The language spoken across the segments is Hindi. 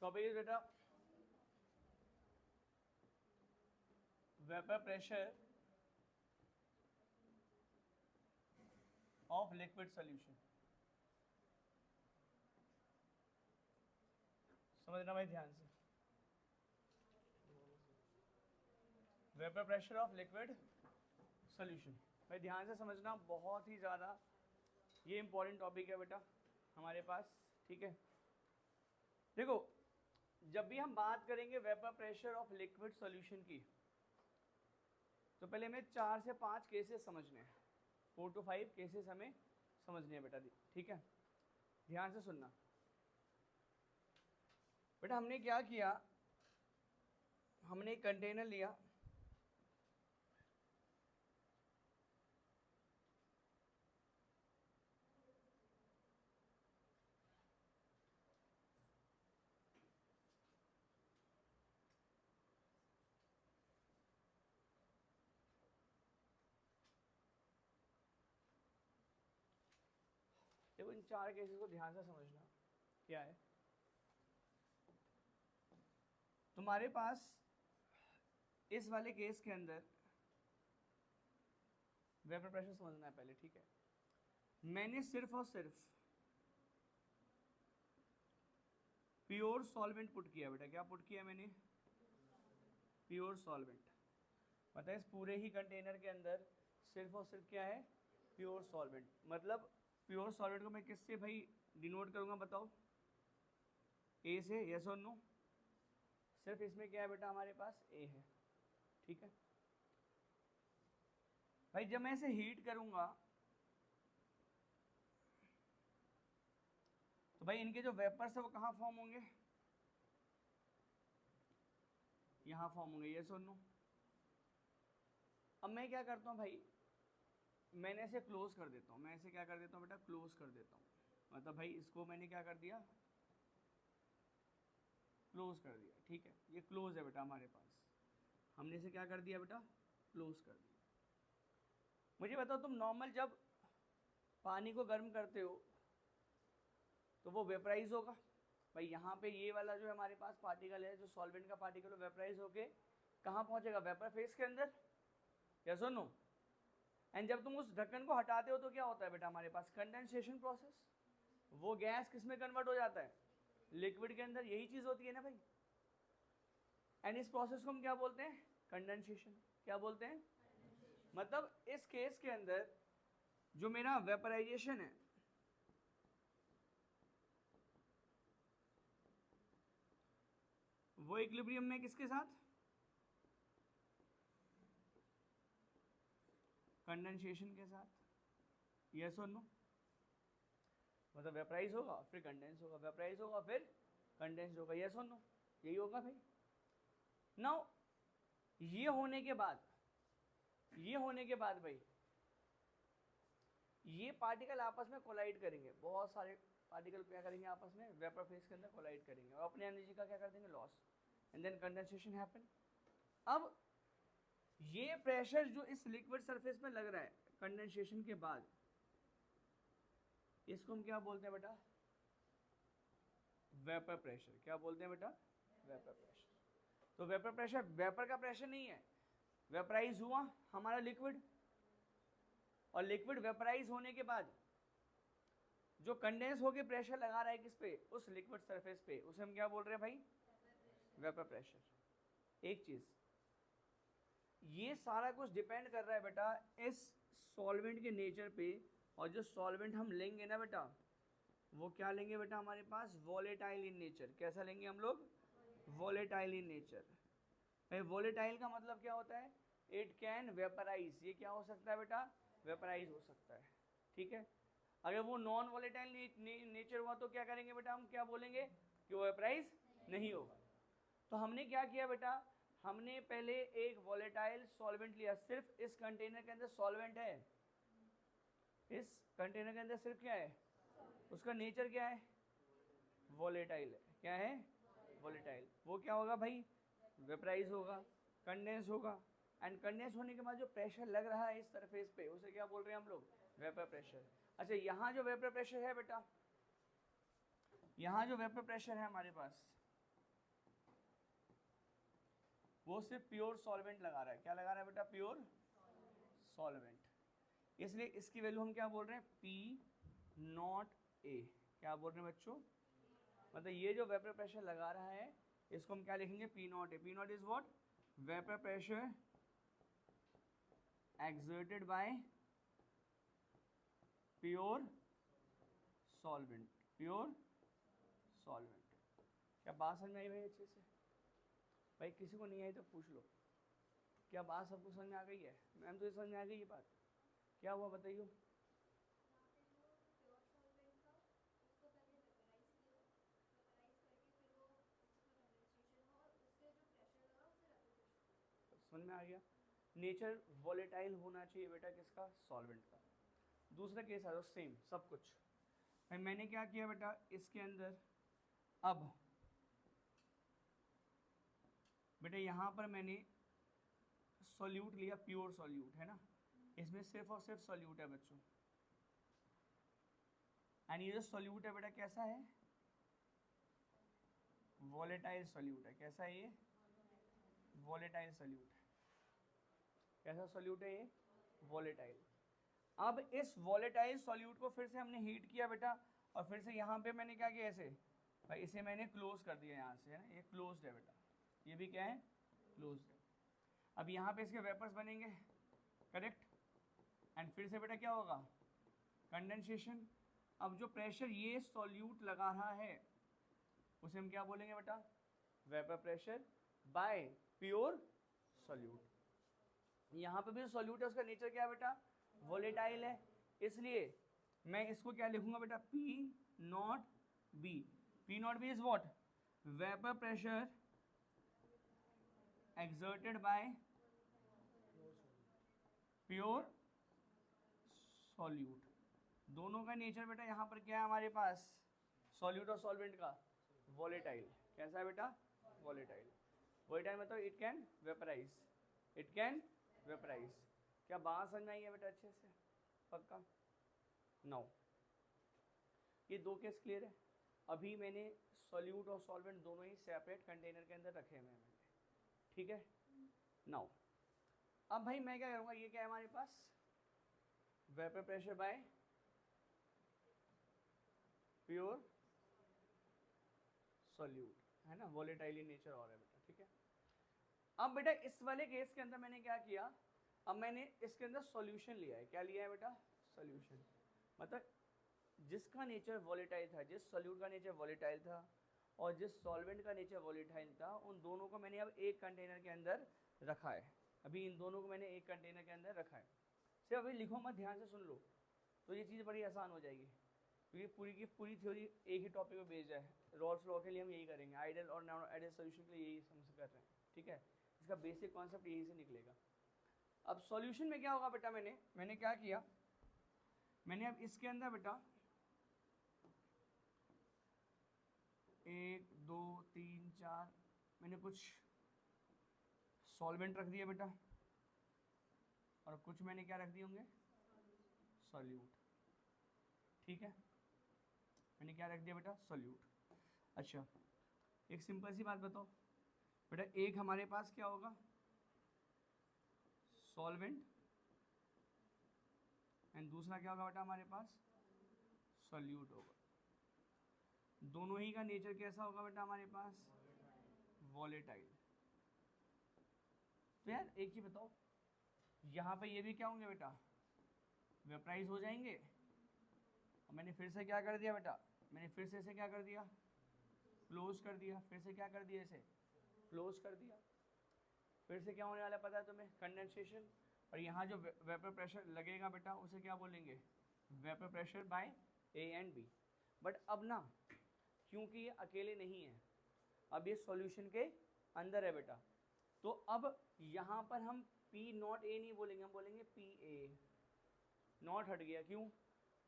टॉपिक इज बेटा vapour pressure of liquid solution. समझना भाई ध्यान से, vapour pressure of liquid solution. भाई ध्यान से समझना, बहुत ही ज़्यादा ये इंपॉर्टेंट टॉपिक है बेटा हमारे पास, ठीक है। देखो, जब भी हम बात करेंगे vapour pressure of liquid solution की, तो पहले हमें 4 से 5 केसेस समझने हैं, 4 to 5 केसेस हमें समझने हैं बेटा, ठीक है। ध्यान से सुनना बेटा। हमने क्या किया, हमने एक कंटेनर लिया, देखो इन 4 केसेस को ध्यान से समझना क्या है। तुम्हारे पास इस वाले केस के अंदर वेपर प्रेशर समझना है पहले, ठीक है। मैंने सिर्फ और सिर्फ प्योर सॉल्वेंट पुट किया बेटा। क्या पुट किया मैंने? Pure solvent. मतलब इस पूरे ही कंटेनर के अंदर सिर्फ और सिर्फ क्या है? Pure solvent. मतलब प्योर सॉल्वेंट को मैं किससे भाई डिनोट करूंगा बताओ? ए से, यस और नो? सिर्फ इसमें क्या है बेटा हमारे पास? ए है, ठीक है भाई। जब मैं इसे हीट करूंगा तो भाई इनके जो वेपर्स है वो कहाँ फॉर्म होंगे? यहाँ फॉर्म होंगे, यस और नो? अब मैं क्या करता हूँ भाई, मैंने इसे क्लोज कर देता हूँ। मैं इसे क्या कर देता हूँ बेटा? क्लोज कर देता हूँ। मतलब भाई इसको मैंने क्या कर दिया? क्लोज कर दिया, ठीक है। ये क्लोज है बेटा हमारे पास, हमने इसे क्या कर दिया बेटा? क्लोज कर दिया। मुझे बताओ, तुम नॉर्मल जब पानी को गर्म करते हो तो वो वेपराइज होगा भाई। यहाँ पे ये वाला जो हमारे पास पार्टिकल है, जो सॉल्वेंट का पार्टिकल, वो वेपराइज होके कहाँ पहुँचेगा? वेपर फेस के अंदर, यस और नो? एंड जब तुम उस ढक्कन को हटाते हो तो क्या होता है बेटा हमारे पास? Condensation process. वो गैस किस में कन्वर्ट हो जाता है? लिक्विड के अंदर। यही चीज़ होती है ना भाई। एंड इस प्रोसेस को हम क्या बोलते हैं? कंडेंसेशन। क्या बोलते हैं? मतलब इस केस के अंदर जो मेरा वेपराइजेशन है, वो इक्विलिब्रियम में किसके साथ? कंडेंसेशन के साथ, यस और नो? मतलब वेपराइज होगा फिर कंडेंस होगा, वेपराइज होगा फिर कंडेंस होगा, यस और नो? यही होगा भाई। नाउ ये होने के बाद भाई ये पार्टिकल आपस में कोलाइड करेंगे। बहुत सारे पार्टिकल क्या करेंगे? आपस में वेपर फेज के अंदर कोलाइड करेंगे और अपने एनर्जी का क्या कर देंगे? Loss. And then condensation happen. अब ये प्रेशर जो इस लिक्विड सरफेस में लग रहा है कंडेंसेशन के बाद, इसको हम क्या बोलते हैं बेटा? Vapour pressure. क्या बोलते हैं बेटा? Vapour pressure. तो वेपर प्रेशर वेपर का प्रेशर नहीं है, वेपराइज हुआ हमारा लिक्विड, और लिक्विड वेपराइज होने के बाद जो कंडेंस होके प्रेशर लगा रहा है किस पे? उस लिक्विड सरफेस पे, उसे हम क्या बोल रहे हैं भाई? Vapour pressure. एक चीज, ये सारा कुछ डिपेंड कर रहा है बेटा इस सॉल्वेंट के नेचर पे। और जो सॉल्वेंट हम लेंगे ना बेटा, वो क्या लेंगे बेटा हमारे पास? Volatile in nature. कैसा लेंगे हम लोग? Volatile in nature. भाई वॉलेटाइल का मतलब क्या होता है? It can vaporise. ये क्या हो सकता है बेटा? वेपराइज हो सकता है, ठीक है। अगर वो नॉन वॉलेटाइल नेचर हुआ तो क्या करेंगे बेटा? हम क्या बोलेंगे कि वो वेपराइज नहीं होगा। तो हमने क्या किया बेटा? हमने पहले एक वॉलेटाइल सॉल्वेंट लिया। सिर्फ इस कंटेनर के अंदर सॉल्वेंट है, इस कंटेनर के अंदर सिर्फ क्या है? उसका नेचर क्या है? वॉलेटाइल है। क्या है? वॉलेटाइल। वो क्या होगा भाई? वेपराइज होगा, कंडेंस होगा। एंड कंडेंस होने के बाद जो प्रेशर लग रहा है इस सरफेस पे, उसे क्या बोल रहे हैं हम लोग? Vapour pressure. अच्छा, यहाँ जो वेपर प्रेशर है बेटा, यहाँ जो वेपर प्रेशर है हमारे पास, वो सिर्फ प्योर सॉल्वेंट लगा रहा है। क्या लगा रहा है बेटा? Pure solvent. इसलिए इसकी वैल्यू हम क्या बोल रहे हैं? P0A। क्या बोल रहे हैं बच्चों? मतलब ये जो वेपर प्रेशर लगा रहा है इसको हम क्या लिखेंगे? P0A। P0 is what? Vapour pressure exerted by pure solvent। Pure solvent. क्या बात समझ में आई भाई अच्छे से? भाई किसी को नहीं आई तो पूछ लो। क्या बात सबको समझ में आ गई है? मैम तो समझ में आ गई ये बात? क्या हुआ बताइए? समझ में आ गया? नेचर वॉलेटाइल होना चाहिए बेटा किसका? सॉल्वेंट का। दूसरा केस आ जाओ, सेम सब कुछ। भाई मैंने क्या किया बेटा इसके अंदर, अब बेटा यहाँ पर मैंने सॉल्यूट लिया, प्योर सॉल्यूट है ना, इसमें सिर्फ और सिर्फ सॉल्यूट है बच्चों। एंड ये जो सॉल्यूट है बेटा कैसा है? वॉलेटाइल सॉल्यूट है। कैसा है ये? वॉलेटाइल सॉल्यूट है। कैसा सॉल्यूट है ये? वॉलेटाइल। अब इस वॉलेटाइल सॉल्यूट को फिर से हमने हीट किया बेटा, और फिर से यहाँ पे मैंने क्या किया? ऐसे भाई इसे मैंने क्लोज कर दिया यहाँ से, है ना, ये क्लोज्ड है बेटा। ये भी क्या है? क्लोज्ड है। अब यहाँ पे इसके वेपर्स बनेंगे, करेक्ट। एंड फिर से बेटा क्या होगा? कंडेंसेशन। अब जो प्रेशर ये सॉल्यूट लगा रहा है उसे हम क्या बोलेंगे बेटा? Vapour pressure by pure solute. यहाँ पे भी जो सॉल्यूट है उसका नेचर क्या है बेटा? वोलेटाइल है। इसलिए मैं इसको क्या लिखूंगा बेटा? P0B। P0B is what? Vapour pressure exerted by pure solute. दोनों का नेचर बेटा यहाँ पर क्या है हमारे पास? सॉल्यूट और सॉल्वेंट का वॉलेटाइल। कैसा है बेटा? वॉलेटाइल। वॉलेटाइल मतलब it can vaporise, it can vaporise. क्या बात समझ में आई है बेटा अच्छे से? पक्का? नो, ये दो केस क्लियर है। अभी मैंने सॉल्यूट और सॉल्वेंट दोनों ही सेपरेट कंटेनर के अंदर रखे हुए हैं मैंने, ठीक है। नाउ अब भाई मैं क्या करूँगा? ये क्या है हमारे पास? Vapour pressure by pure solute, है ना, वॉलेटाइल नेचर और है बेटा, ठीक है। अब बेटा इस वाले केस के अंदर मैंने क्या किया? अब मैंने इसके अंदर सॉल्यूशन लिया है। क्या लिया है बेटा? सॉल्यूशन। मतलब जिसका नेचर वॉलेटाइल था, जिस सॉल्यूट का नेचर वॉलेटाइल था और जिस सॉल्वेंट का नेचर वॉलेटाइल था, उन दोनों को मैंने अब एक कंटेनर के अंदर रखा है। अभी इन दोनों को मैंने एक कंटेनर के अंदर रखा है। सिर्फ अभी लिखो मत, ध्यान से सुन लो तो ये चीज़ बड़ी आसान हो जाएगी, क्योंकि पूरी की पूरी थ्योरी एक ही टॉपिक पे बेस्ड है। रॉल्स लॉ के लिए हम यही करेंगे, आइडियल और नॉन आइडियल सोल्यूशन के लिए यही हम कर रहे हैं, ठीक है। इसका बेसिक कॉन्सेप्ट यही से निकलेगा। अब सॉल्यूशन में क्या होगा बेटा? मैंने क्या किया? मैंने अब इसके अंदर बेटा 1 2 3 4 मैंने कुछ सॉल्वेंट रख दिया बेटा, और कुछ मैंने क्या रख दिए होंगे? सॉल्यूट, ठीक है। मैंने क्या रख दिया बेटा? सॉल्यूट। अच्छा, एक सिंपल सी बात बताओ बेटा, एक हमारे पास क्या होगा? सॉल्वेंट, एंड दूसरा क्या होगा बेटा हमारे पास? सॉल्यूट होगा। दोनों ही का नेचर कैसा होगा बेटा हमारे पास? वॉलेटाइल। तो यार एक ही बताओ, यहाँ पे ये भी क्या होंगे बेटा? वेपराइज हो जाएंगे। और मैंने फिर से क्या कर दिया बेटा? मैंने फिर से इसे क्या कर दिया? क्लोज कर दिया। फिर से क्या कर दिया? इसे क्लोज कर दिया। फिर से क्या होने वाला है पता है तुम्हें? कंडेंसेशन। और यहाँ जो वेपर प्रेशर लगेगा बेटा उसे क्या बोलेंगे? Vapour pressure by A and B. But अब ना, क्योंकि ये अकेले नहीं है, अब ये सॉल्यूशन के अंदर है बेटा, तो अब यहाँ पर हम P0A नहीं बोलेंगे, हम बोलेंगे PA। नॉट हट गया, क्यों?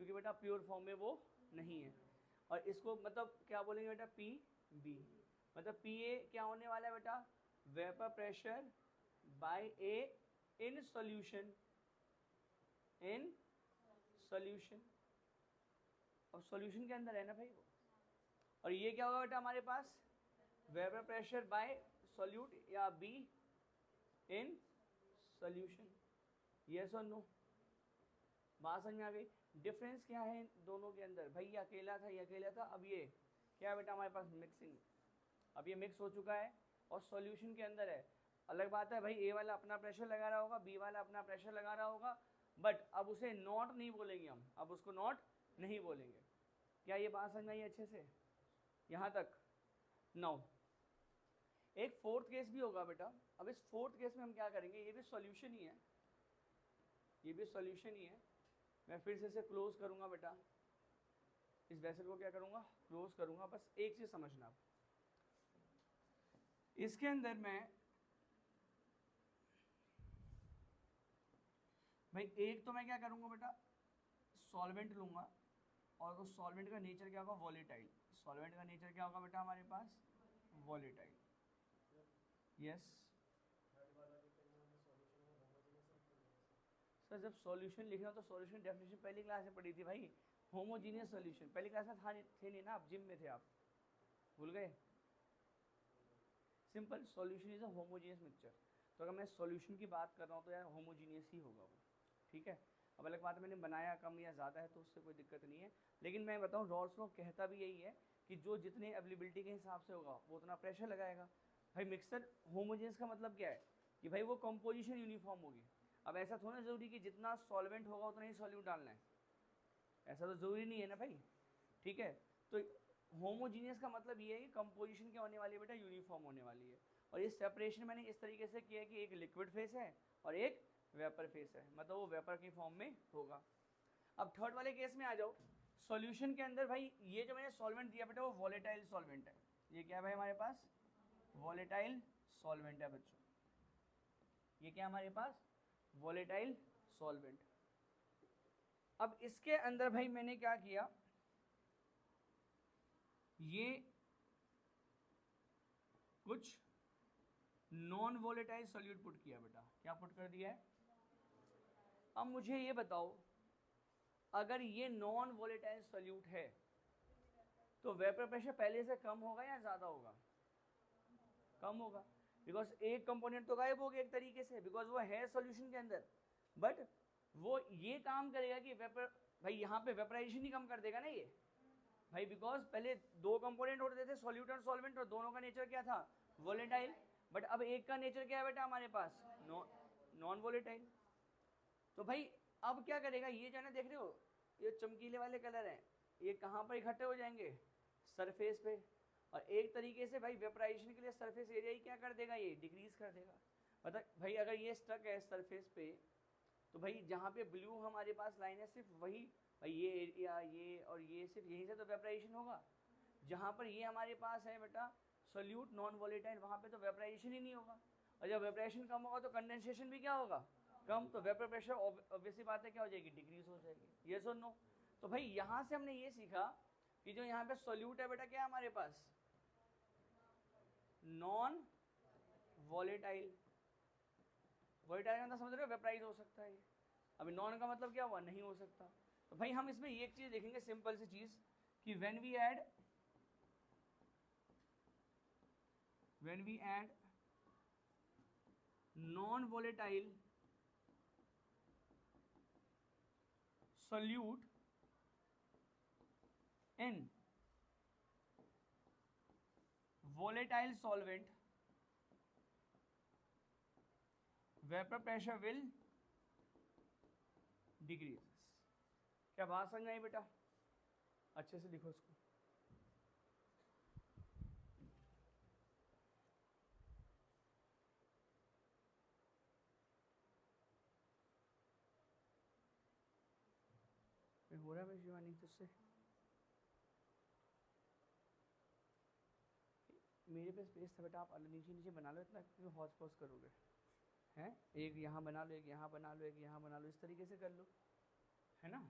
क्योंकि बेटा प्योर फॉर्म में वो नहीं है। और इसको मतलब क्या बोलेंगे बेटा? PB। मतलब PA क्या होने वाला है बेटा? Vapour pressure by A in solution, in solution. अब सॉल्यूशन के अंदर है ना भाई वो। और ये क्या होगा बेटा हमारे पास? वेपर प्रेशर बाय सॉल्यूट या B इन सॉल्यूशन, यस और नो, बात समझ में आ गई। डिफरेंस क्या है इन दोनों के अंदर, भाई ये अकेला था, ये अकेला था, अब ये क्या है बेटा हमारे पास मिक्सिंग, अब ये मिक्स हो चुका है और सॉल्यूशन के अंदर है। अलग बात है भाई, ए वाला अपना प्रेशर लगा रहा होगा, बी वाला अपना प्रेशर लगा रहा होगा, बट अब उसे नॉट नहीं बोलेंगे हम, अब उसको नॉट नहीं बोलेंगे। क्या ये बात समझ में आई अच्छे से यहाँ तक? नाउ एक फोर्थ केस भी होगा बेटा। अब इस फोर्थ केस में हम क्या करेंगे, ये भी सॉल्यूशन ही है, ये भी सॉल्यूशन ही है। मैं फिर से इसे क्लोज करूंगा बेटा, इस वेसल को क्या करूंगा, क्लोज करूंगा। बस एक चीज समझना, आप इसके अंदर मैं भाई एक तो मैं क्या करूंगा बेटा, सॉल्वेंट लूंगा और उस सॉल्वेंट का नेचर क्या होगा, वॉलेटाइल। सॉल्वेंट का नेचर क्या होगा बेटा हमारे पास, वॉलेटाइल। यस सर, जब सॉल्यूशन लिखना तो सॉल्यूशन डेफिनेशन पहली क्लास में पढ़ी थी भाई, होमोजीनियस सॉल्यूशन पहली क्लास में था थे नहीं ना, आप जिम में थे, आप भूल गए। Simple, solution is a homogeneous mixture. तो अगर मैं सॉल्यूशन की बात कर रहा हूँ तो यार होमोजीनियस ही होगा वो, ठीक है। अब अलग बात है मैंने बनाया कम या ज़्यादा है तो उससे कोई दिक्कत नहीं है, लेकिन मैं बताऊँ रॉल्स लॉ कहता भी यही है कि जो जितने अवेलेबिलिटी के हिसाब से होगा वो उतना प्रेशर लगाएगा। भाई मिक्सर होमोजीनियस का मतलब क्या है कि भाई वो कंपोजिशन यूनिफॉर्म होगी। अब ऐसा थोड़ा ज़रूरी कि जितना सॉल्वेंट होगा उतना ही सॉल्यूट डालना है, ऐसा तो ज़रूरी नहीं है ना भाई, ठीक है। तो होमोजीनियस का मतलब ये है कि कंपोजिशन क्या होने वाली है बेटा, यूनिफॉर्म होने वाली है। और ये सेपरेशन मैंने इस तरीके से किया है कि एक लिक्विड फेस है और एक वेपर फेस है, मतलब वो वेपर की फॉर्म में होगा। अब थर्ड वाले केस में आ जाओ, सॉल्यूशन के अंदर भाई ये जो मैंने सॉल्वेंट दिया बेटा वो वॉलेटाइल सॉल्वेंट है। ये क्या है भाई हमारे पास, वॉलेटाइल सॉल्वेंट है बच्चों, ये क्या हमारे पास, वॉलेटाइल सॉल्वेंट। अब इसके अंदर भाई मैंने क्या किया, ये कुछ नॉन वॉलेटाइल सॉल्यूट पुट किया बेटा, क्या पुट कर दिया है। अब मुझे ये बताओ, अगर ये नॉन वॉलेटाइल सॉल्यूट है तो वेपर प्रेशर पहले से कम होगा या ज़्यादा होगा, कम होगा, बिकॉज एक कंपोनेंट तो गायब हो गया एक तरीके से, बिकॉज वो है सॉल्यूशन के अंदर, बट वो ये काम करेगा कि वेपर, भाई यहाँ पे वेपराइजेशन ही कम कर देगा ना ये भाई, बिकॉज पहले दो कंपोनेंट होते थे सॉल्यूट और सॉल्वेंट और दोनों का नेचर क्या था, वॉलेटाइल, बट अब एक का नेचर क्या है बेटा हमारे पास, नॉन वॉलेटाइल। तो भाई अब क्या करेगा, ये जो है ना देख रहे हो ये चमकीले वाले कलर हैं, ये कहाँ पर इकट्ठे हो जाएंगे, सरफेस पे, और एक तरीके से भाई वेपराइजेशन के लिए सरफेस एरिया ही क्या कर देगा, ये डिक्रीज कर देगा। मतलब भाई अगर ये स्टक है सरफेस पे तो भाई जहाँ पे ब्लू हमारे पास लाइन है सिर्फ वही, भाई ये एरिया ये और ये सिर्फ यहीं से तो वेपराइजेशन होगा। जहाँ पर ये हमारे पास है बेटा सोल्यूट नॉन वॉलेटाइल, वहाँ पे तो वेपराइजेशन ही नहीं होगा, और जब वेपराइजेशन कम होगा तो कंडेंसेशन भी क्या होगा, कम, तो वेपर प्रेशर ऑब्वियसली बात है क्या हो जाएगी, डिक्रीज हो जाएगी, यस और नो। तो भाई यहाँ से हमने ये सीखा कि जो यहाँ पे सोल्यूट है बेटा क्या है हमारे पास, नॉन वॉलेटाइल। वॉलेटाइल का मतलब समझ रहे हो, वेपराइज हो सकता है ये। अभी नॉन का मतलब क्या हुआ, नहीं हो सकता। तो भाई हम इसमें ये एक चीज देखेंगे, सिंपल सी चीज कि when we add non volatile solute in volatile solvent, vapor pressure will decreases। क्या बात समझ आई बेटा, अच्छे से लिखो इसको। हो रहा है शिवानी तुझसे, मेरे पे स्पेस था बेटा, आप नीचे नीचे बना लो, इतना क्यों हौच पौच करोगे, हैं एक यहाँ बना लो, एक यहाँ बना लो, एक यहाँ बना लो, इस तरीके से कर लो, है ना।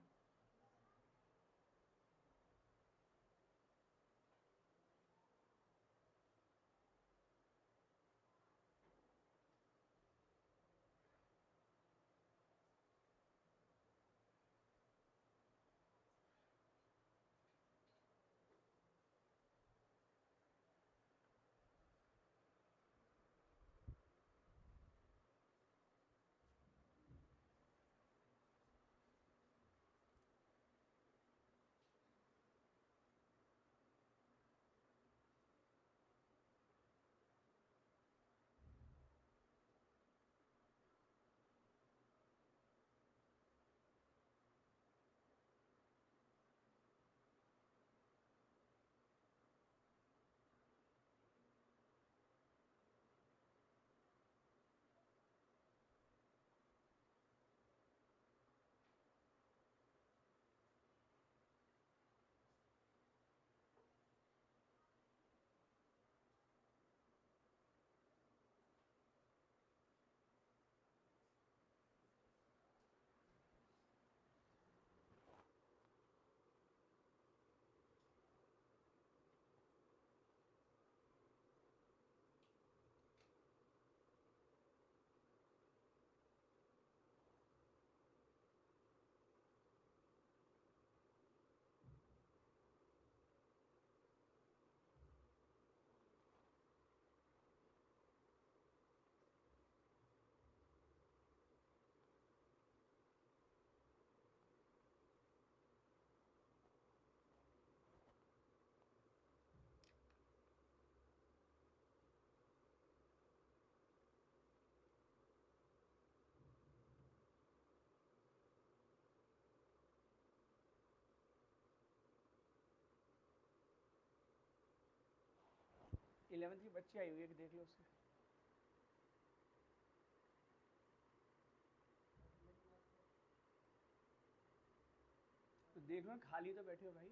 11th की बच्ची आई हुई है, देख लो उससे। तो देख लो, खाली तो बैठे हो भाई।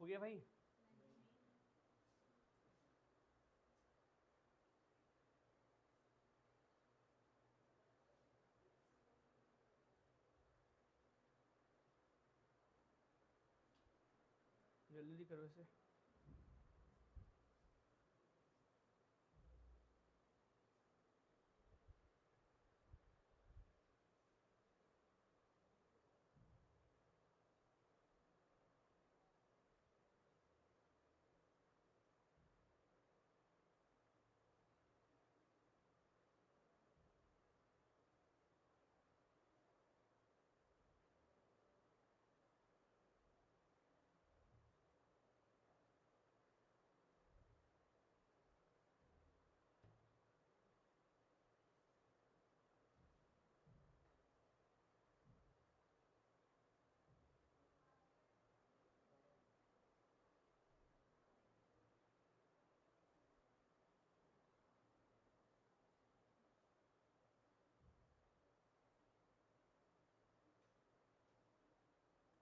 हो गया भाई? जल्दी करो इसे।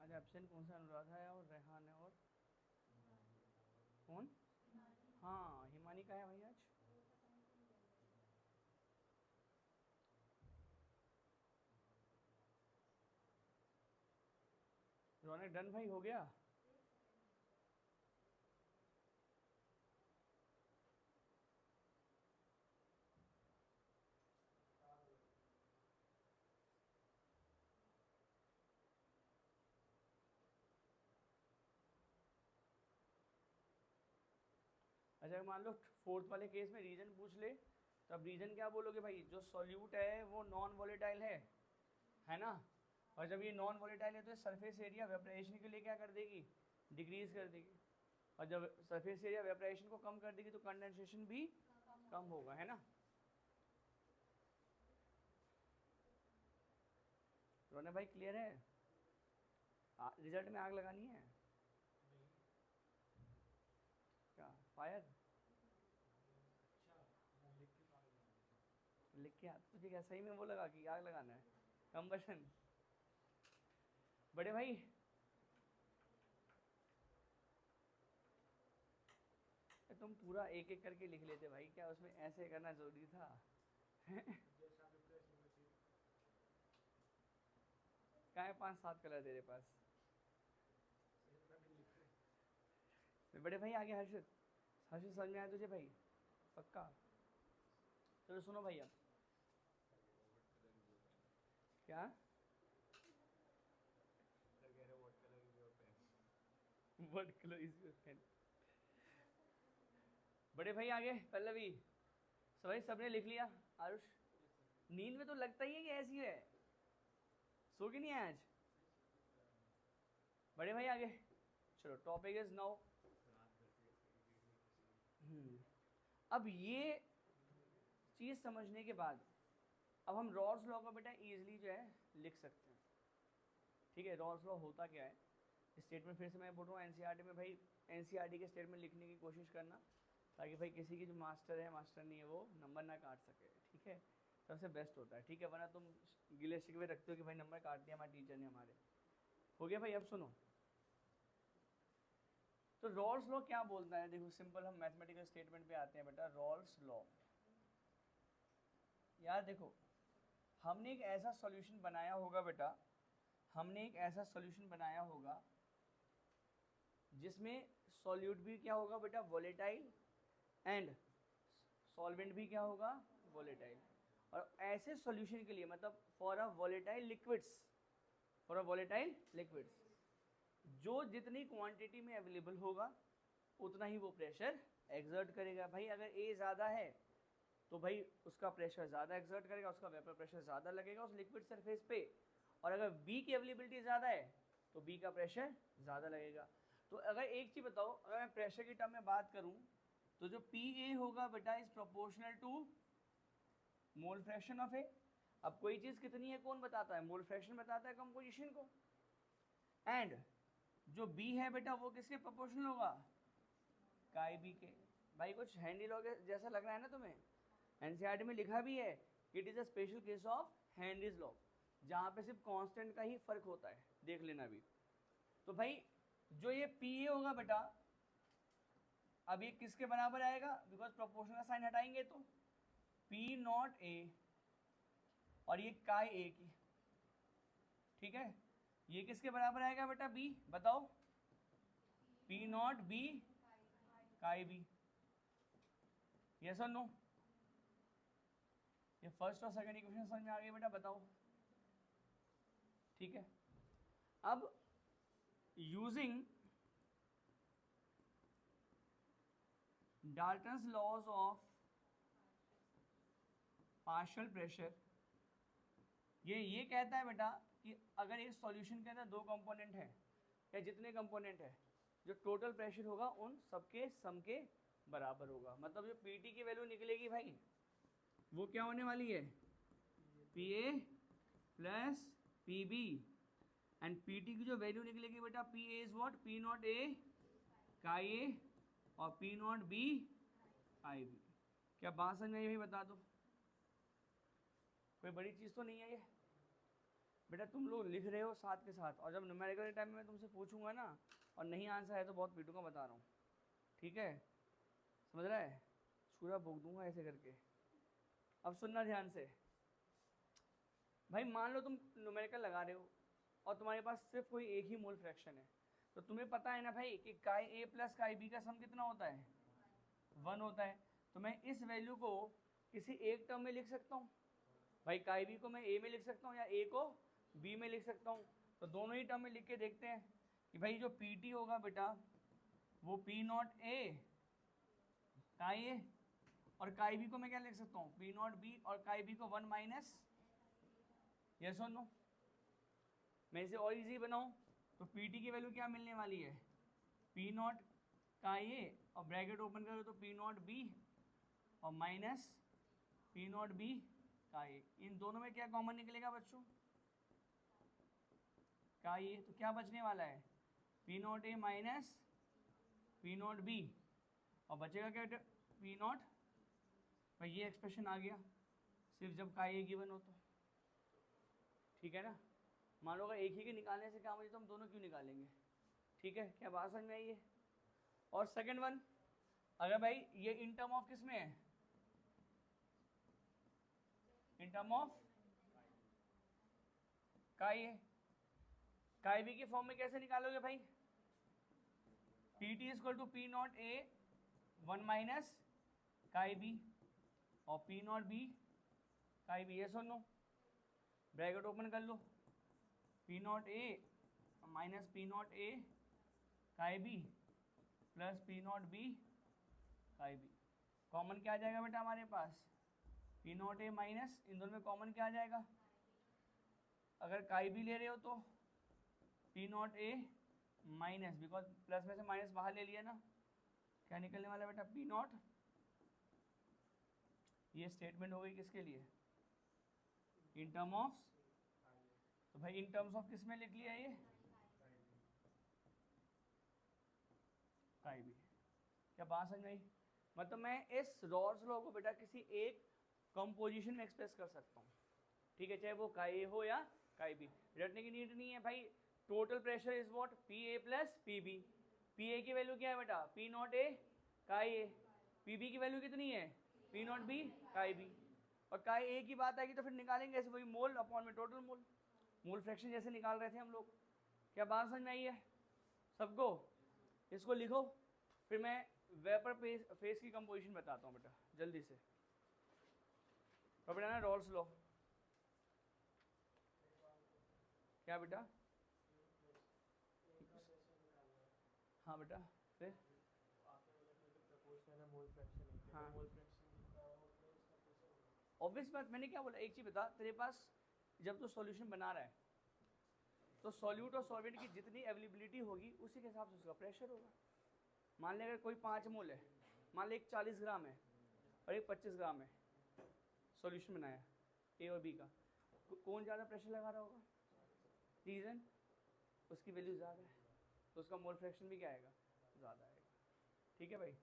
आज एब्सेंट कौन सा? अनुराधा है और रेहान है, और कौन? हाँ, हिमानी का है भाई आज। रौनक डन भाई, हो गया? अच्छा, मान लो फोर्थ वाले केस में रीजन पूछ ले, तो अब रीजन क्या बोलोगे भाई? जो सॉल्यूट है वो नॉन वॉलेटाइल है ना? और जब ये नॉन वॉलेटाइल है तो सरफेस एरिया वेपराइजेशन के लिए क्या कर देगी? डिक्रीज कर देगी। और जब सरफेस एरिया वेपराइजेशन को कम कर देगी तो कंडेंसेशन भी कम होगा, है ना? रोने भाई क्लियर है? रिजल्ट में आग लगानी है क्या? फायर लिख के तुझे क्या सही में वो लगा कि आग लगाना है? कंबशन। बड़े भाई तुम पूरा एक एक करके लिख लेते भाई, क्या उसमें ऐसे करना जरूरी था? क्या है 5-7 कलर तेरे पास? बड़े भाई आगे हर्षित। हर्षित समझ में आया तुझे भाई? पक्का? चलो सुनो भाई, अब क्या what colour is your pen? बड़े भाई आगे पल्लवी। भाई सबने लिख लिया? आरुष नींद में तो लगता ही है कि ऐसी है, सो के नहीं है आज? बड़े भाई आगे चलो, टॉपिक इज नाउ। अब ये चीज समझने के बाद अब हम रॉल्स लॉ का बेटा इजीली जो है लिख सकते हैं। ठीक है, रॉल्स लॉ होता क्या है? स्टेटमेंट फिर से मैं बोल रहा हूँ, एनसीईआरटी में भाई एनसीईआरटी के स्टेटमेंट लिखने की कोशिश करना, ताकि भाई किसी की जो मास्टर है मास्टर नहीं है वो नंबर ना काट सके। ठीक है, सबसे बेस्ट होता है। ठीक है, वरना तुम गिले शिकवे रखते हो कि भाई नंबर काट दिया हमारे टीचर ने हमारे। हो गया भाई? अब सुनो, तो रॉल्स लॉ क्या बोलता है? देखो सिंपल, हम मैथमेटिकल स्टेटमेंट पे आते हैं बेटा। रॉल्स लॉ, यार देखो, हमने एक ऐसा सॉल्यूशन बनाया होगा बेटा, हमने एक ऐसा सॉल्यूशन बनाया होगा जिसमें सॉल्यूट भी क्या होगा बेटा? वोलेटाइल, एंड सॉल्वेंट भी क्या होगा? वोलेटाइल। और ऐसे सॉल्यूशन के लिए, मतलब for a volatile liquids, for a volatile liquids, जो जितनी क्वांटिटी में अवेलेबल होगा उतना ही वो प्रेशर एक्सर्ट करेगा। भाई अगर ए ज़्यादा है तो भाई उसका प्रेशर ज़्यादा एक्सर्ट करेगा, उसका वेपर प्रेशर ज़्यादा लगेगा उस लिक्विड सरफेस पे। और अगर बी की अवेलेबिलिटी ज़्यादा है तो बी का प्रेशर ज़्यादा लगेगा। तो अगर एक चीज़ बताओ, अगर मैं प्रेशर की टर्म में बात करूँ तो जो पी ए होगा बेटा is proportional to mole fraction of A. अब कोई चीज कितनी है कौन बताता है? मोल फ्रैक्शन बताता है कंपोजिशन को। एंड जो बी है बेटा वो किसके प्रोपोर्शनल होगा? काई बी के। भाई कुछ हैंडी लॉ जैसा लग रहा है ना तुम्हें? एनसीईआरटी में लिखा भी है it is a special case of Henry's law, जहां पे सिर्फ कांस्टेंट का ही फर्क होता है, देख लेना भी। तो भाई जो ये पी ए होगा बेटा, अब ये किसके बराबर आएगा? बिकॉज प्रोपोर्शनल का साइन हटाएंगे तो पी नॉट ए और ये काय ए की, ठीक है। ये किसके बराबर आएगा बेटा? बी, बताओ। P not B chi B, yes और नो? ये फर्स्ट और सेकंड इक्वेशन समझ में आ गई बेटा, बताओ, ठीक है। अब using Dalton's laws of partial pressure, ये कहता है बेटा कि अगर एक सॉल्यूशन के अंदर दो कंपोनेंट है या जितने कंपोनेंट है, जो टोटल प्रेशर होगा उन सबके सम के बराबर होगा। मतलब जो पीटी की वैल्यू निकलेगी भाई वो क्या होने वाली है? P A plus P B. And PT की जो वैल्यू निकलेगी बेटा P A is what? P not A chi A और P not B chi B. क्या बात समझ में आई? बता दो, कोई बड़ी चीज़ तो नहीं है ये बेटा। तुम लोग लिख रहे हो साथ के साथ, और जब न्यूमेरिकल टाइम में मैं तुमसे पूछूंगा ना और नहीं आंसर है तो बहुत पीटूंगा, बता रहा हूँ, ठीक है? समझ रहा है? छुरा भोग दूंगा ऐसे करके। अब सुनना ध्यान से भाई, मान लो तुम न्यूमेरिकल लगा रहे हो और तुम्हारे पास सिर्फ कोई एक ही मोल फ्रैक्शन है, तो तुम्हें पता है ना भाई कि काई ए प्लस काई बी का सम कितना होता है? 1 होता है। तो मैं इस वैल्यू को किसी एक टर्म में लिख सकता हूँ भाई, काई बी को मैं ए में लिख सकता हूँ या ए को बी में लिख सकता हूँ। तो दोनों ही टर्म में लिख के देखते हैं कि भाई जो पी टी होगा बेटा वो P not A chi A, और काई बी को मैं क्या लिख सकता हूँ? पी नॉट बी, और काई बी को 1 माइनस, यस और नो? मैं इसे और इजी बनाऊँ तो पी टी की वैल्यू क्या मिलने वाली है? पी नॉट काई ए और ब्रैकेट ओपन करो तो पी नॉट बी और माइनस पी नॉट बी काई ए। इन दोनों में क्या कॉमन निकलेगा बच्चों? काई ए। तो क्या बचने वाला है? P not A minus P not be, और बचेगा क्या? P not. भाई ये एक्सप्रेशन आ गया सिर्फ जब काई ए गिवन हो तो, ठीक है ना? मान लो अगर एक ही के निकालने से क्या मुझे, तो हम दोनों क्यों निकालेंगे, ठीक है? क्या बात समझ में आई है? और सेकंड वन, अगर भाई ये इन टर्म ऑफ किस में है? इन टर्म ऑफ काई ए। काई बी के फॉर्म में कैसे निकालोगे भाई? P T equal to P not A 1 minus chi B और P not B chi B, yes और नो? ब्रैकेट ओपन कर लो, P not A minus P not A chi B plus P not B chi B. Common क्या आ जाएगा बेटा हमारे पास? पी नॉट ए माइनस, इन दोनों में कॉमन क्या आ जाएगा? अगर काई बी ले रहे हो तो P not A minus, because plus में से माइनस बाहर ले लिया ना, क्या निकलने वाला बेटा? P not. ये स्टेटमेंट हो गई किसके लिए? In term of. तो भाई इन टर्म्स ऑफ किस में लिख लिया ये? काई बी। क्या बात समझ में आई? मतलब मैं इस रॉल्स लॉ को बेटा किसी एक कंपोजिशन में एक्सप्रेस कर सकता हूँ, ठीक है? चाहे वो काई ए हो या काई बी, रटने की नीड नहीं है भाई। Total pressure is what? P A plus P B. P A की वैल्यू क्या है बेटा? P not A chi A. P B की वैल्यू कितनी है? P not B chi B. और काई ए की बात आएगी तो फिर निकालेंगे ऐसे, वही मोल अपॉन में टोटल मोल, मोल फ्रैक्शन जैसे निकाल रहे थे हम लोग। क्या बात समझ में आई है सबको? इसको लिखो, फिर मैं वेपर फेस की कंपोजिशन बताता हूँ बेटा जल्दी से। तो बेटा ना रॉल्स लॉ, क्या बेटा? हाँ बेटा, फिर हाँ ऑब्वियस बात, मैंने क्या बोला? एक चीज़ बता, तेरे पास जब तू सॉल्यूशन बना रहा है तो सॉल्यूट और सॉल्वेंट की जितनी अवेलेबिलिटी होगी उसी के हिसाब से उसका प्रेशर होगा। मान ले अगर कोई 5 मोल है मान लो एक 40 ग्राम है और एक 25 ग्राम है, सॉल्यूशन बनाया ए और बी का, कौन ज़्यादा प्रेशर लगा रहा होगा? रीज़न उसकी वैल्यू ज़्यादा है तो उसका मोल फ्रैक्शन भी क्या आएगा? ज़्यादा आएगा। ठीक है भाई।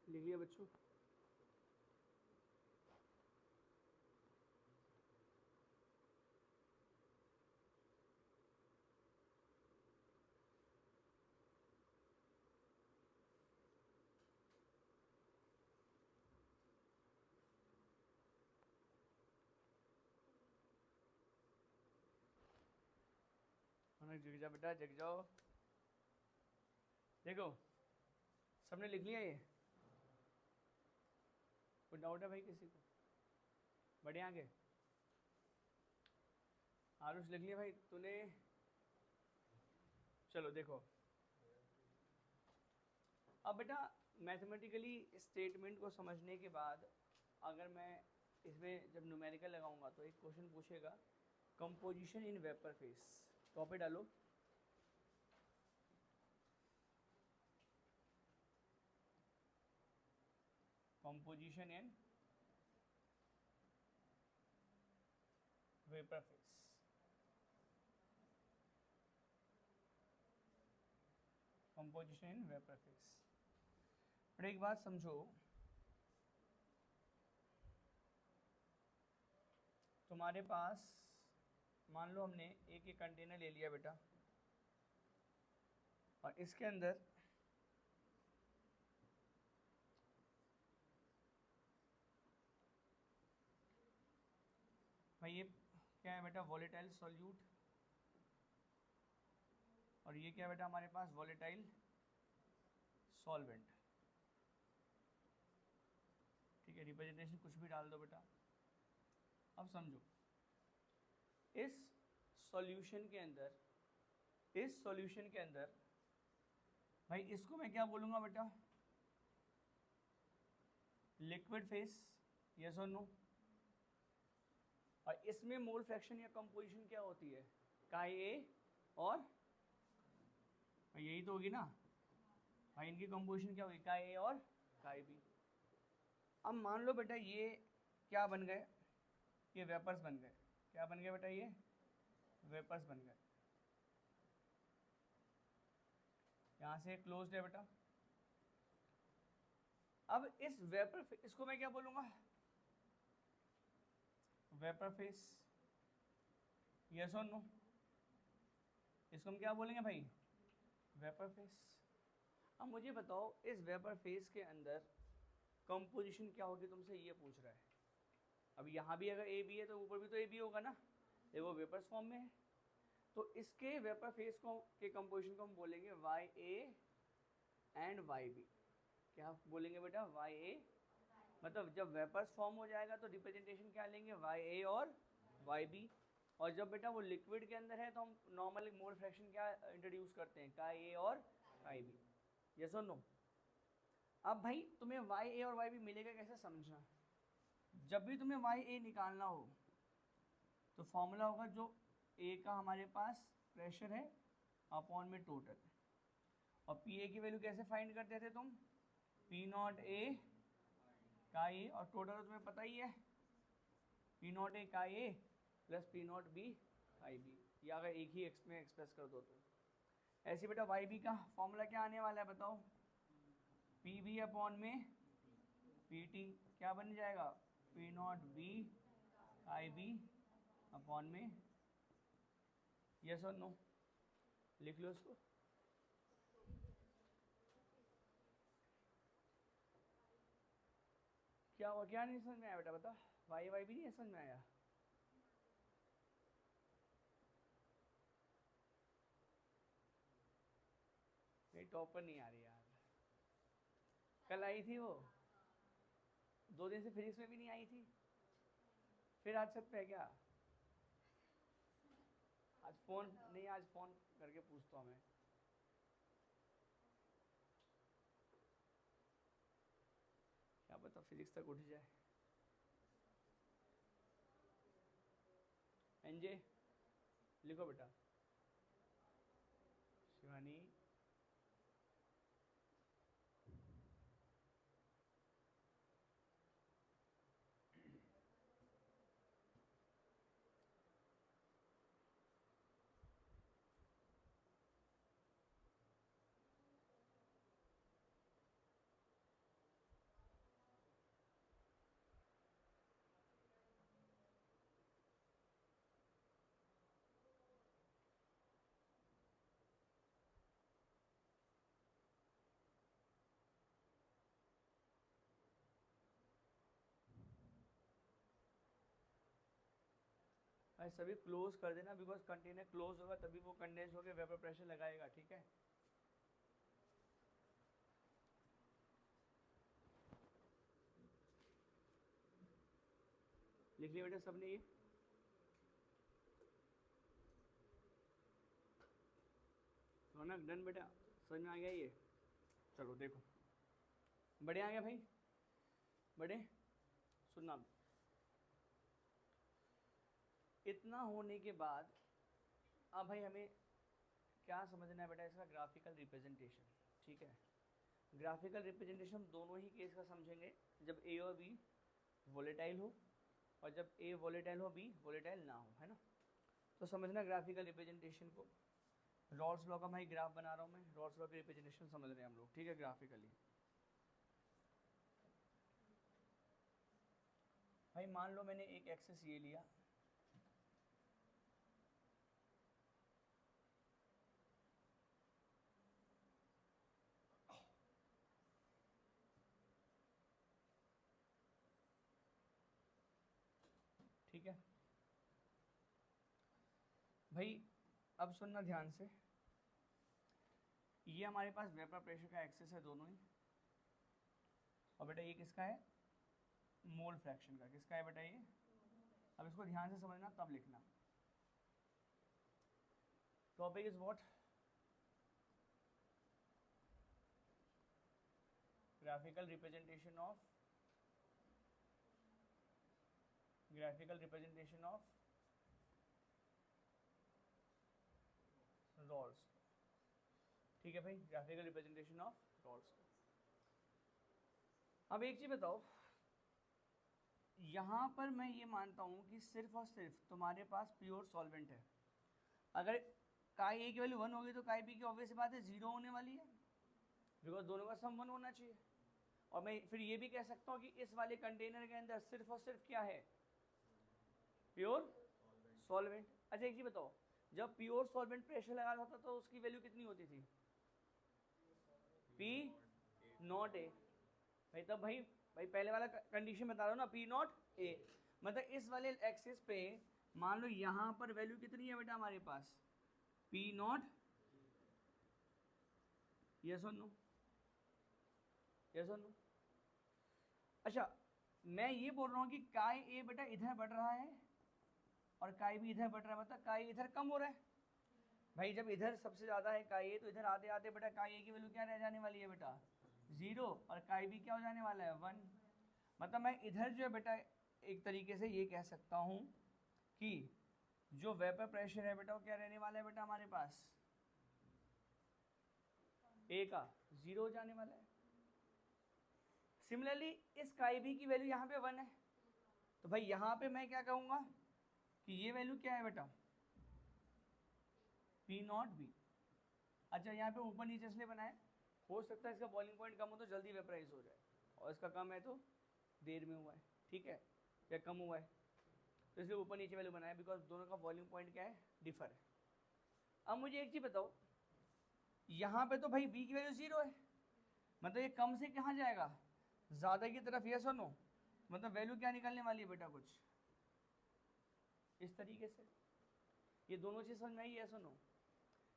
लिख लिया बच्चों? जग जा बेटा, जग जाओ। देखो सबने लिख लिया ये? कोई डाउट है भाई किसी को? बढ़िया आगे। आरुष लिख लिया भाई तूने? चलो देखो अब बेटा, मैथमेटिकली स्टेटमेंट को समझने के बाद अगर मैं इसमें जब न्यूमेरिकल लगाऊंगा तो एक क्वेश्चन पूछेगा composition in vapour phase, topic डालो। Composition in vapour phase. Composition in vapour phase. पर एक बात समझो, तुम्हारे पास मान लो हमने एक कंटेनर ले लिया बेटा और इसके अंदर भाई ये क्या है बेटा? Volatile solute. और ये क्या है बेटा हमारे पास? Volatile solvent. ठीक है, रिप्रेजेंटेशन कुछ भी डाल दो बेटा। अब समझो इस सॉल्यूशन के अंदर, इस सॉल्यूशन के अंदर भाई इसको मैं क्या बोलूँगा बेटा? लिक्विड फेस, यस और नो? और इसमें मोल फ्रैक्शन या कंपोजिशन क्या होती है? काई ए और यही तो होगी ना भाई, इनकी कंपोजिशन क्या होगी? काई ए और काई बी। अब मान लो बेटा ये क्या बन गए? ये वेपर्स बन गए। क्या बन गए बेटा? ये वेपर्स बन गए। यहाँ से क्लोज्ड है बेटा। अब इस वेपर, इसको मैं क्या बोलूँगा, वेपर फेस, यस और नो, इसको हम क्या बोलेंगे भाई, वेपर फेस। अब मुझे बताओ इस वेपर फेस के अंदर कंपोजिशन क्या होगी, तुमसे ये पूछ रहा है। अब यहाँ भी अगर ए बी है तो ऊपर भी तो ए बी होगा ना, देखो वेपर्स फॉर्म में है, तो इसके वेपर फेस को के कंपोजिशन को हम बोलेंगे Y A and Y B. क्या बोलेंगे बेटा, वाई ए, मतलब जब वेपर्स फॉर्म हो जाएगा तो रिप्रेजेंटेशन क्या लेंगे, वाई ए और वाई बी। और जब बेटा वो लिक्विड के अंदर है तो हम नॉर्मल मोल फ्रैक्शन क्या इंट्रोड्यूस करते हैं, का ए और काई बी, यस और नो। अब भाई तुम्हें वाई ए और वाई बी मिलेगा कैसे, समझना। जब भी तुम्हें वाई ए निकालना हो तो फॉर्मूला होगा जो ए का हमारे पास प्रेशर है अपॉन में टोटल, और पी ए की वैल्यू कैसे फाइंड करते थे तुम, पी नॉट ए का ए, और टोटल तो तुम्हें पता ही है, पी नॉट ए का A plus P not B I B, या अगर एक ही एक्स में एक्सप्रेस कर दो तो। ऐसे बेटा वाई बी का फॉर्मूला क्या आने वाला है बताओ, पी बी अपॉन में पी टी, क्या बन जाएगा, P not B I B upon में, यस और नो, लिख लो इसको। क्या हुआ, क्या नहीं समझ में आया बेटा, बता, वाई वाई भी नहीं समझ में आया। नहीं टॉप पर नहीं आ रही यार, कल आई थी वो, 2 दिन से फिजिक्स में भी नहीं आई थी, फिर आज छत पे है क्या, आज फोन नहीं, आज फोन करके पूछता हूँ मैं। क्या पता फिजिक्स तक उठ जाए। एनजे लिखो बेटा, शिवानी भाई सभी क्लोज कर देना, बिकॉज कंटेनर क्लोज होगा तभी वो कंडेंस होकर वेपर प्रेशर लगाएगा, ठीक है। लिख लिया बेटा सबने ये, रौनक डन बेटा, समझ में आ गया ये। चलो देखो, बड़े आ गए भाई, बड़े सुनना, इतना होने के बाद अब भाई हमें क्या समझना है बेटा, इसका ग्राफिकल रिप्रेजेंटेशन, ठीक है। ग्राफिकल रिप्रेजेंटेशन हम दोनों ही केस का समझेंगे, जब ए और बी वोलेटाइल हो और जब ए वोलेटाइल हो बी वोलेटाइल ना हो, है ना। तो समझना ग्राफिकल रिप्रेजेंटेशन को, रॉल्स लॉ का भाई ग्राफ बना रहा हूँ मैं, रॉल्स लॉ की रिप्रेजेंटेशन समझ रहे हैं हम लोग, ठीक है, ग्राफिकली। भाई मान लो मैंने एक एक्सेस ये लिया, ठीक है भाई। अब सुनना ध्यान से, ये हमारे पास वेपर प्रेशर का एक्सेस है दोनों ही, और बेटा ये किसका है, मोल फ्रैक्शन का, किसका है बेटा ये। अब इसको ध्यान से समझना तब लिखना। Topic is what, graphical representation of, graphical representation of Raoult's, ठीक है भाई, ग्राफिकल रिप्रेजेंटेशन ऑफ रॉल्स। अब एक चीज बताओ, यहाँ पर मैं ये मानता हूँ कि सिर्फ और सिर्फ तुम्हारे पास प्योर सॉल्वेंट है, अगर काई ए की वैल्यू 1 होगी तो काई बी की ऑब्वियस बात है 0 होने वाली है, बिकॉज दोनों का सम 1 होना चाहिए। और मैं फिर ये भी कह सकता हूँ कि इस वाले कंटेनर के अंदर सिर्फ और सिर्फ क्या है, प्योर सॉल्वेंट। अच्छा एक चीज बताओ, जब प्योर सॉल्वेंट प्रेशर लगा होता तो उसकी वैल्यू कितनी होती थी, पी नॉट ए। भाई तब भाई पहले वाला कंडीशन बता रहा हूँ ना, पी नॉट ए। मतलब इस वाले एक्सिस पे मान लो यहाँ पर वैल्यू कितनी है बेटा हमारे पास, पी नॉट, यस और नो, यस और नो। अच्छा मैं ये बोल रहा हूँ कि काय ए बेटा इधर बढ़ रहा है और काय भी इधर बढ़ रहा है, मतलब काय इधर कम हो रहा है। भाई जब इधर सबसे ज़्यादा है काय ए, तो इधर आते आते बेटा काय ए की वैल्यू क्या रह जाने वाली है बेटा, 0, और काय बी क्या हो जाने वाला है, 1। मतलब मैं इधर जो है बेटा एक तरीके से ये कह सकता हूँ कि जो वेपर प्रेशर है बेटा वो क्या रहने वाला है बेटा हमारे पास, ए का 0 हो जाने वाला है। सिमिलरली इस काय बी की वैल्यू यहाँ पे 1 है, तो भाई यहाँ पे मैं क्या कहूँगा कि ये वैल्यू क्या है बेटा, पी नॉट बी। अच्छा यहाँ पे ऊपर नीचे इसलिए बनाए, हो सकता है इसका बॉइलिंग पॉइंट कम हो तो जल्दी वेपराइज हो जाए, और इसका कम है तो देर में हुआ है, ठीक है, या कम हुआ है, तो इसलिए ऊपर नीचे वैल्यू बनाया, बिकॉज दोनों का बॉइलिंग पॉइंट क्या है, डिफर है। अब मुझे एक चीज़ बताओ, यहाँ पे तो भाई बी की वैल्यू 0 है, मतलब ये कम से कहाँ जाएगा, ज़्यादा की तरफ, यस और नो। मतलब वैल्यू क्या निकलने वाली है बेटा, कुछ इस तरीके से। ये दोनों चीज़ समझ में आई, यस और नो।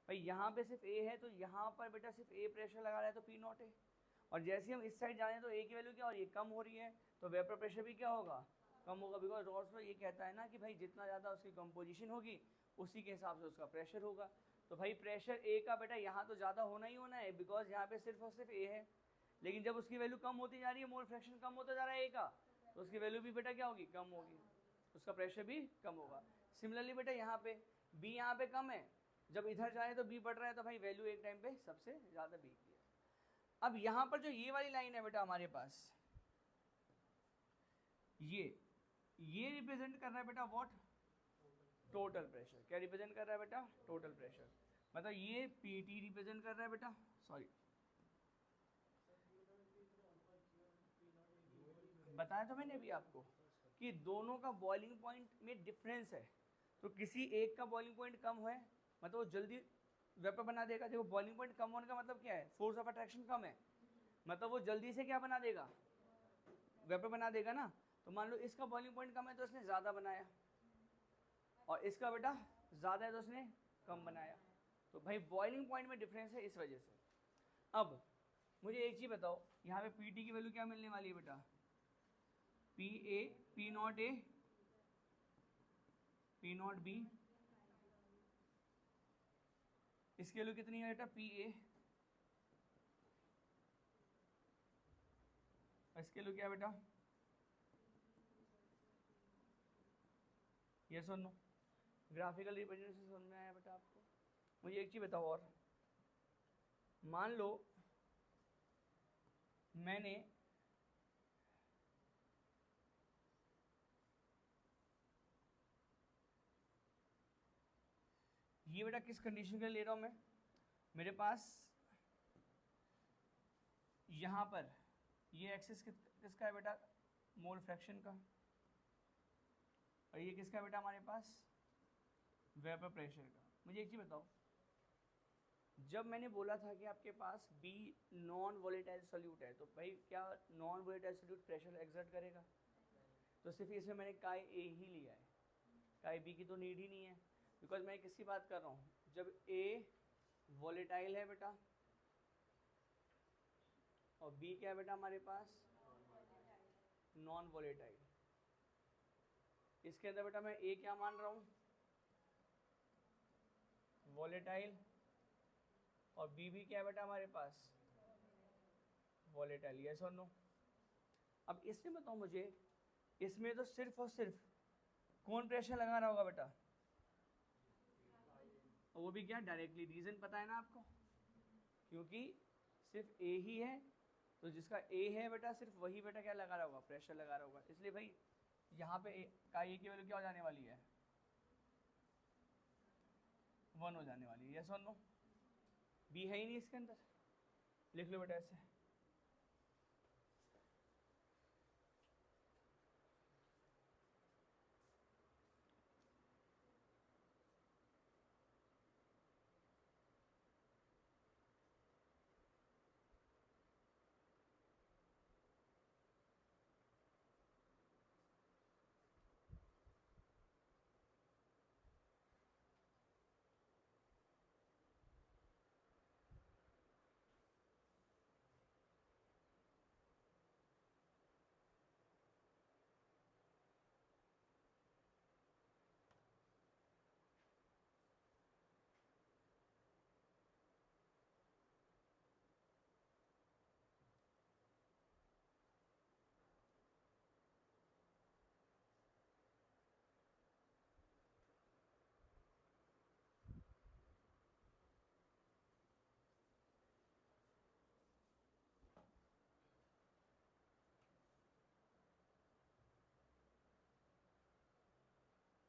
भाई यहाँ पे सिर्फ ए है, तो यहाँ पर बेटा सिर्फ ए प्रेशर लगा रहा है तो पी नॉट है, और जैसे ही हम इस साइड जाएं तो ए की वैल्यू क्या हो रही है, कम हो रही है, तो वेपर प्रेशर भी क्या होगा, कम होगा, बिकॉज रॉड्स ये कहता है ना कि भाई जितना ज़्यादा उसकी कंपोजिशन होगी उसी के हिसाब से उसका प्रेशर होगा। तो भाई प्रेशर ए का बेटा यहाँ तो ज़्यादा होना ही होना है, बिकॉज यहाँ पे सिर्फ और सिर्फ ए है, लेकिन जब उसकी वैल्यू कम होती जा रही है, मोल फ्रैक्शन कम होता जा रहा है ए का, तो उसकी वैल्यू भी बेटा क्या होगी, कम होगी, उसका प्रेशर भी कम होगा। सिमिलरली बेटा यहाँ पे बी यहाँ पे कम है, जब इधर जाए तो बी बढ़ रहा है, तो भाई वैल्यू एक टाइम पे सबसे ज़्यादा बी की है। अब यहाँ पर जो ये वाली लाइन है बेटा हमारे पास, ये रिप्रेजेंट कर रहा है बेटा व्हाट, टोटल प्रेशर। क्या रिप्रेजेंट कर रहा है बेटा, टोटल प्रेशर। मतलब ये पीटी रिप्रेजेंट कर रहा है बेटा, सॉरी बताया तो मैंने अभी आपको कि दोनों का बॉइलिंग पॉइंट में डिफरेंस है, तो किसी एक का बॉइलिंग पॉइंट कम है मतलब वो जल्दी वेपर बना देगा। देखो बॉइलिंग पॉइंट कम होने का मतलब क्या है, फोर्स ऑफ अट्रैक्शन कम है, मतलब वो जल्दी से क्या बना देगा, वेपर बना देगा ना। तो मान लो इसका बॉइलिंग पॉइंट कम है तो इसने ज़्यादा बनाया, और इसका बेटा ज़्यादा है तो उसने कम बनाया, तो भाई बॉइलिंग पॉइंट में डिफरेंस है इस वजह से। अब मुझे एक चीज़ बताओ, यहाँ पे पी टी की वैल्यू क्या मिलने वाली है बेटा, P A, P not a, P not be, इसकी वैल्यू कितनी है बेटा, पी ए, इसके वैल्यू क्या है बेटा, यस और नो। ग्राफिकल रिप्रेजेंटेशन समझ में आया बेटा आपको। मुझे एक चीज़ बताओ और, मान लो मैंने ये बेटा किस कंडीशन के लिए ले रहा हूँ मैं, मेरे पास यहाँ पर ये एक्सिस किसका है बेटा, मोल फ्रैक्शन का, और ये किसका है बेटा हमारे पास, वेपर प्रेशर का। मुझे एक चीज़ बताओ, जब मैंने बोला था कि आपके पास बी नॉन वोलेटाइल सोल्यूट है, तो भाई क्या non volatile solute pressure exert करेगा, तो सिर्फ इसमें मैंने काय ए ही लिया है, काय बी की तो नीड ही नहीं है, बिकॉज मैं किसकी बात कर रहा हूँ, जब ए वोलेटाइल है बेटा और बी क्या है बेटा हमारे पास, नॉन वोलेटाइल। इसके अंदर बेटा मैं ए क्या मान रहा हूँ, वोलेटाइल, और बी भी क्या है बेटा हमारे पास, वोलेटाइल, यस और नो। अब इसमें बताओ मुझे, इसमें तो सिर्फ और सिर्फ कौन प्रेशर लगा रहा होगा बेटा, वो भी क्या डायरेक्टली, रीज़न पता है ना आपको, क्योंकि सिर्फ ए ही है, तो जिसका ए है बेटा सिर्फ वही बेटा क्या लगा रहा होगा, प्रेशर लगा रहा होगा। इसलिए भाई यहाँ पे का ए की वैल्यू क्या हो जाने वाली है, 1 हो जाने वाली है, यस और नो। बी है ही नहीं इसके अंदर, लिख लो बेटा ऐसे।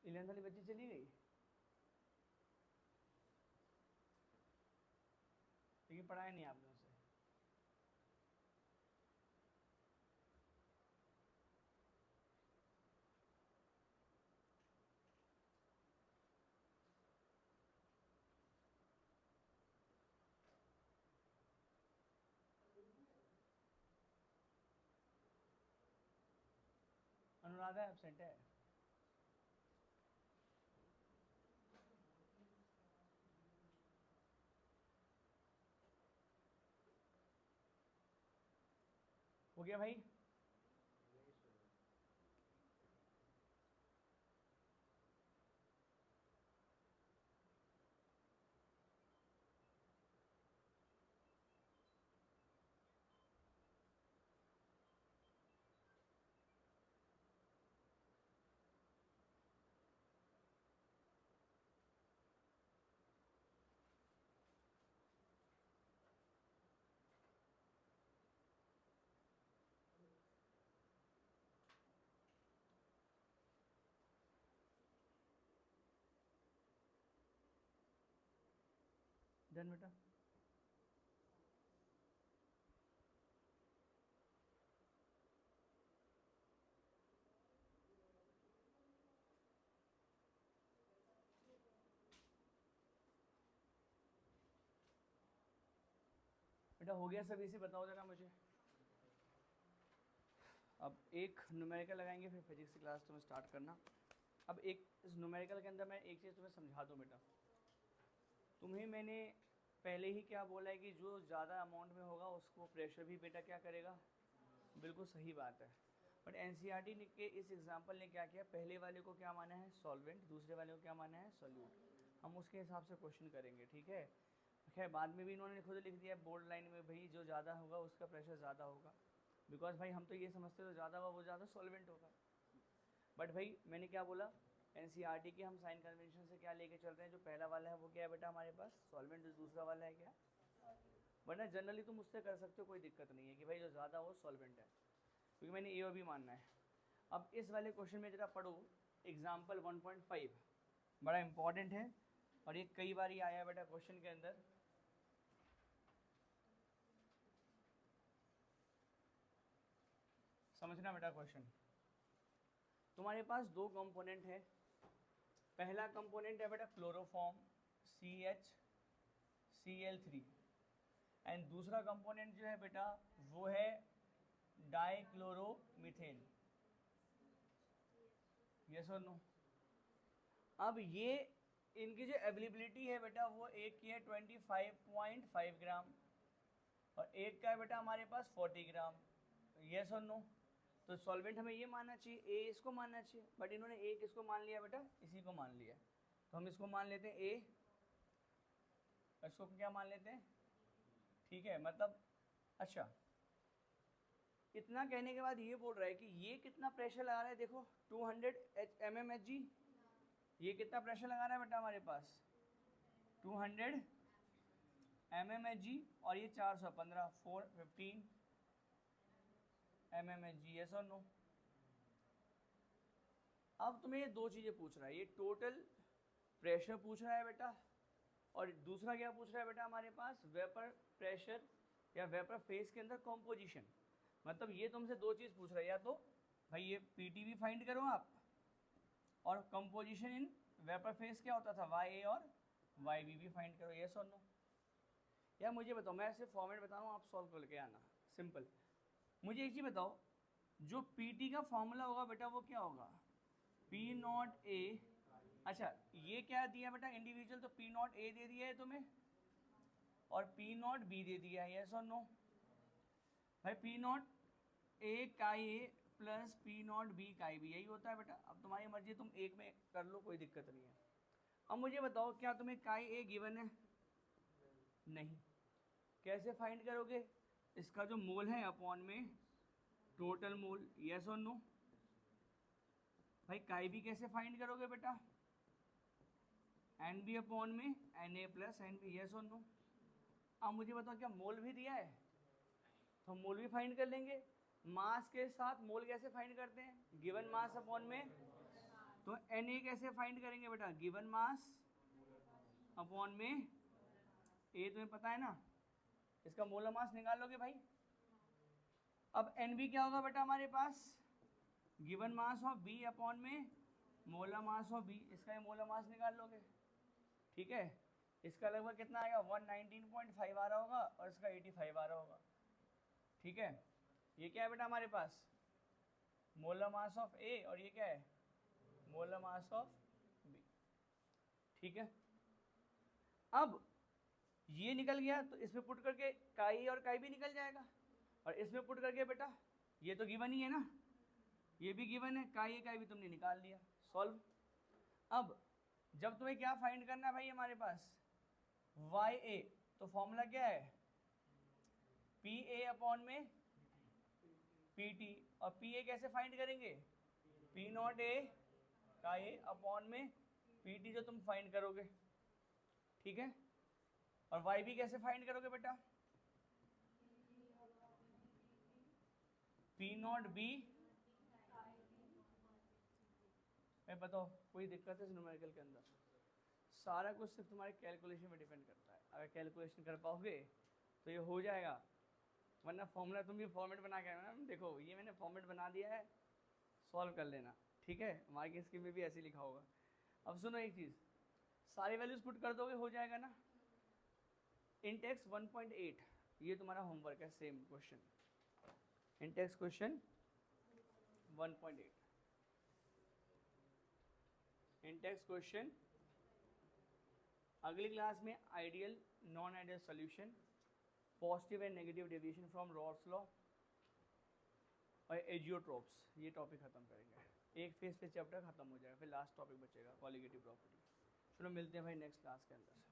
इलेवंथ वाली बच्ची चली गई, लेकिन पढ़ाया नहीं आपने उसे। अनुराधा एब्सेंट है। हो गया भाई? डन बेटा। बेटा हो गया सभी से? बताओ जरा मुझे। अब एक न्यूमेरिकल लगाएंगे, फिर फिजिक्स की क्लास तुम्हें स्टार्ट करना। अब एक इस न्यूमेरिकल के अंदर मैं एक चीज़ तुम्हें समझा दूँ बेटा। तुम्हें मैंने पहले ही क्या बोला है कि जो ज़्यादा अमाउंट में होगा उसको प्रेशर भी बेटा क्या करेगा, बिल्कुल सही बात है। बट एनसीईआरटी के इस एग्जाम्पल ने क्या किया, पहले वाले को क्या माना है सॉल्वेंट, दूसरे वाले को क्या माना है सॉल्यूट। हम उसके हिसाब से क्वेश्चन करेंगे, ठीक है। खैर बाद में भी इन्होंने खुद लिख दिया बोल्ड लाइन में, भाई जो ज़्यादा होगा उसका प्रेशर ज़्यादा होगा। बिकॉज भाई हम तो ये समझते हो ज़्यादा हुआ वो ज़्यादा सॉल्वेंट होगा। बट भाई मैंने क्या बोला, एनसीईआरटी के हम साइन कन्वेंशन से क्या लेके चल रहे हैं, जो पहला वाला है वो क्या है बेटा हमारे पास सॉल्वेंट, जो दूसरा वाला है क्या, वरना जनरली तुम उससे कर सकते हो, कोई दिक्कत नहीं है कि भाई जो ज़्यादा हो सॉल्वेंट है, क्योंकि मैंने ए और बी मानना है। अब इस वाले क्वेश्चन में जरा पढ़ो एग्जाम्पल 1.5, बड़ा इंपॉर्टेंट है और ये कई बार ही आया बेटा क्वेश्चन के अंदर। समझना बेटा क्वेश्चन, तुम्हारे पास दो कंपोनेंट है। पहला कंपोनेंट है बेटा क्लोरोफॉर्म CHCl3 एंड दूसरा कंपोनेंट जो है बेटा वो है डाइक्लोरोमीथेन। यस और नो? अब ये इनकी जो अवेलेबिलिटी है बेटा वो एक की है 25.5 ग्राम और एक का है बेटा हमारे पास 40 ग्राम। यस और नो? तो सॉल्वेंट हमें ये मानना चाहिए, ए इसको मानना चाहिए, बट इन्होंने ए किसको मान लिया बेटा, इसी को मान लिया। तो हम इसको मान लेते हैं ए, इसको क्या मान लेते हैं, ठीक है। मतलब अच्छा, इतना कहने के बाद ये बोल रहा है कि ये कितना प्रेशर लगा रहा है, देखो 200 mmHg। ये कितना प्रेशर लगा रहा है बेटा हमारे पास 200 mmHg और ये 415 415 mmHg। यस और नो? अब तुम्हें ये दो चीज़ें पूछ रहा है, ये टोटल प्रेशर पूछ रहा है बेटा और दूसरा क्या पूछ रहा है बेटा हमारे पास वेपर प्रेशर या वेपर फेज के अंदर कॉम्पोजिशन। मतलब ये तुमसे दो चीज़ पूछ रहा है, या तो भाई ये पीटीवी फाइंड करो आप, और कंपोजिशन इन वेपर फेज क्या होता था, वाई ए और वाई बी भी फाइंड करो, यस और नो। या मुझे बताओ, मैं सिर्फ फॉर्मेट बता रहा हूँ, आप सॉल्व करके आना, सिंपल। मुझे एक चीज़ बताओ, जो पीटी का फॉर्मूला होगा बेटा वो क्या होगा, पी नॉट ए। अच्छा ये क्या दिया बेटा इंडिविजुअल, तो पी नॉट ए दे दिया है तुम्हें और पी नॉट बी दे दिया है, यस और नो। भाई P not A chi A plus P not B chi B, यही होता है बेटा। अब तुम्हारी मर्जी, तुम एक में कर लो, कोई दिक्कत नहीं है। अब मुझे बताओ, क्या तुम्हें काई ए गिवन है, नहीं, कैसे फाइंड करोगे, इसका जो मोल है अपॉन में टोटल मोल, यस और नो। भाई काई बी कैसे फाइंड करोगे बेटा, एन बी अपॉन में N A plus N B, yes और नो। अब मुझे बताओ, क्या मोल भी दिया है, तो हम मोल भी फाइंड कर लेंगे। मास के साथ मोल कैसे फाइंड करते हैं, गिवन मास अपॉन में, तो एन ए कैसे फाइंड करेंगे बेटा, गिवन मास अपॉन में ए, तुम्हें पता है ना, इसका मोलर मास निकाल लोगे भाई। अब एन बी क्या होगा बेटा हमारे पास, given mass of B upon में मोलर मास ऑफ बी, इसका ये मोलर मास निकाल लोगे, ठीक है। इसका लगभग कितना आएगा, 119.5 आ रहा होगा और इसका 85 आ रहा होगा, ठीक है। ये क्या है बेटा हमारे पास, मोलर मास ऑफ ए, और ये क्या है, मोलर मास ऑफ बी, ठीक है। अब ये निकल गया तो इसमें पुट करके काई और काई भी निकल जाएगा, और इसमें पुट करके बेटा ये तो गिवन ही है ना, ये भी गिवन है, काई भी तुमने निकाल लिया, सॉल्व। अब जब तुम्हें क्या फाइंड करना है भाई हमारे पास, वाई ए, तो फॉर्मूला क्या है, पी ए अपॉन में पी टी, और पी ए कैसे फाइंड करेंगे, पी नॉट ए का ए अपॉन में पी टी जो तुम फाइंड करोगे, ठीक है। और वाई बी कैसे फाइंड करोगे बेटा, पी नॉट बी, मैं बताओ कोई दिक्कत है इस न्यूमेरिकल के अंदर, सारा कुछ सिर्फ तुम्हारे कैलकुलेशन में डिपेंड करता है। अगर कैलकुलेशन कर पाओगे तो ये हो जाएगा, वरना फॉर्मूला तुम भी फॉर्मेट बना के आना, देखो ये मैंने फॉर्मेट बना दिया है, सॉल्व कर लेना, ठीक है। मार्किंग स्कीम में भी ऐसे लिखा होगा। अब सुनो एक चीज़, सारी वैल्यूज पुट कर दोगे हो जाएगा ना। इंटेक्स 1.8 ये तुम्हारा होमवर्क है, same question, Intex question 1.8, Intex question. अगली क्लास में ideal non ideal solution, positive and negative deviation from Rawls law और एजियोट्रोप्स, ये टॉपिक खत्म करेंगे। एक फेज पे चैप्टर खत्म हो जाएगा, फिर लास्ट टॉपिक बचेगा कॉलिगेटिव प्रॉपर्टी। चलो मिलते हैं भाई नेक्स्ट क्लास के अंदर।